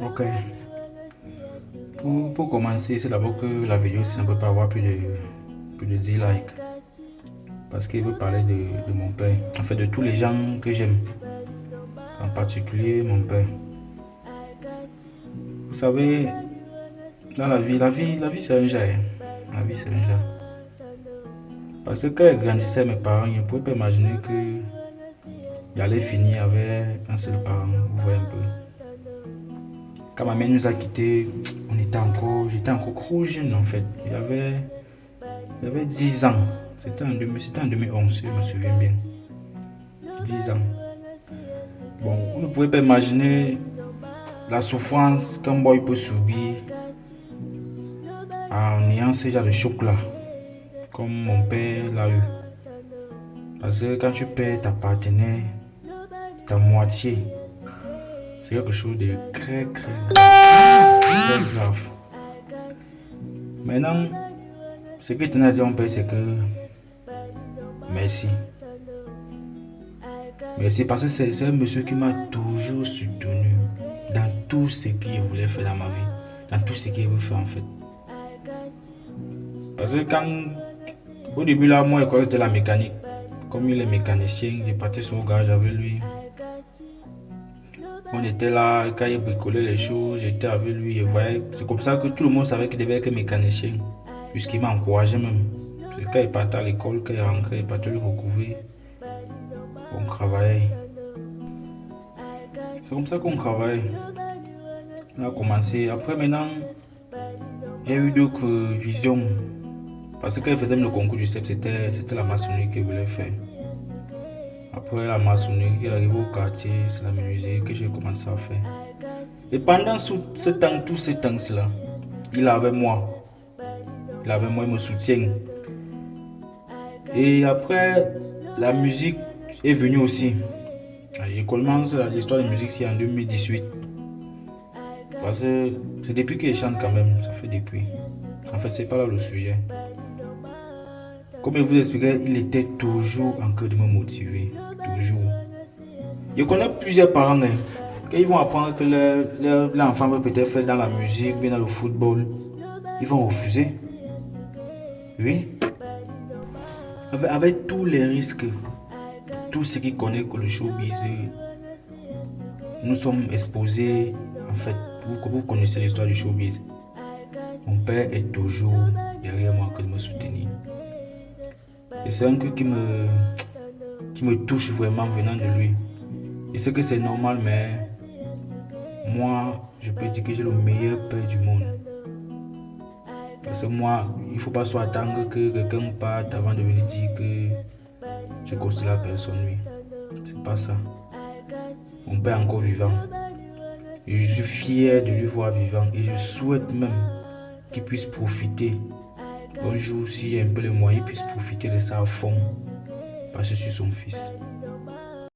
Ok. Pour commencer, c'est d'abord que la vidéo ça ne peut pas avoir plus de 10 likes. Parce qu'il veut parler de mon père. En fait, de tous les gens que j'aime. En particulier mon père. Vous savez, dans la vie c'est un jeu. La vie c'est un jeu. Parce que quand je grandissais, mes parents, ils ne pouvaient pas imaginer que j'allais finir avec un seul parent. Vous voyez un peu. Quand ma mère nous a quittés, j'étais encore trop jeune en fait. J'avais 10 ans. C'était en 2011, je me souviens bien. 10 ans. Bon, vous ne pouvez pas imaginer la souffrance qu'un boy peut subir en ayant ce genre de choc-là, comme mon père l'a eu. Parce que quand tu perds ta partenaire, ta moitié, c'est quelque chose de très, très grave. Très grave. Maintenant, ce que je tenais à dire à mon père, c'est que merci. Merci parce que c'est un monsieur qui m'a toujours soutenu dans tout ce qu'il voulait faire dans ma vie, dans tout ce qu'il veut faire en fait. Parce que au début là, moi, école c'était la mécanique. Comme il est mécanicien, j'ai parti sur le garage avec lui. On était là, quand il bricolait les choses, j'étais avec lui et voyais. C'est comme ça que tout le monde savait qu'il devait être mécanicien. Puisqu'il m'a encouragé même. Parce que quand il partait à l'école, quand il rentrait, il partait le recouvrir. On travaillait. C'est comme ça qu'on travaille. On a commencé. Après maintenant, j'ai eu d'autres visions. Parce que quand il faisait le concours du CEP, c'était la maçonnerie qu'il voulait faire. Après la maçonnerie, il est arrivé au quartier, c'est la musique que j'ai commencé à faire. Et pendant tout ce temps-là, il est avec moi. Il est avec moi, il me soutient. Et après, la musique est venue aussi. J'ai commencé l'histoire de la musique c'est en 2018. Parce que c'est depuis qu'il chante quand même, ça fait depuis. En fait, c'est pas là le sujet. Comme je vous expliquais, il était toujours en train de me motiver. Toujours. Je connais plusieurs parents quand ils vont apprendre que leur enfant veut peut-être faire dans la musique, bien dans le football, ils vont refuser. Oui. Avec tous les risques, tout ce qui connaît que le showbiz, nous sommes exposés. En fait, vous connaissez l'histoire du showbiz. Mon père est toujours derrière moi que de me soutenir. Et c'est un truc qui me touche vraiment venant de lui. Je sais que c'est normal, mais moi, je peux dire que j'ai le meilleur père du monde. Parce que moi, il ne faut pas attendre que quelqu'un parte avant de venir dire que je considère la personne, lui. C'est pas ça. Mon père est encore vivant. Et je suis fier de lui voir vivant. Et je souhaite même qu'il puisse profiter. Un jour, si j'ai un peu les moyens, il puisse profiter de ça à fond. Parce que je suis son fils.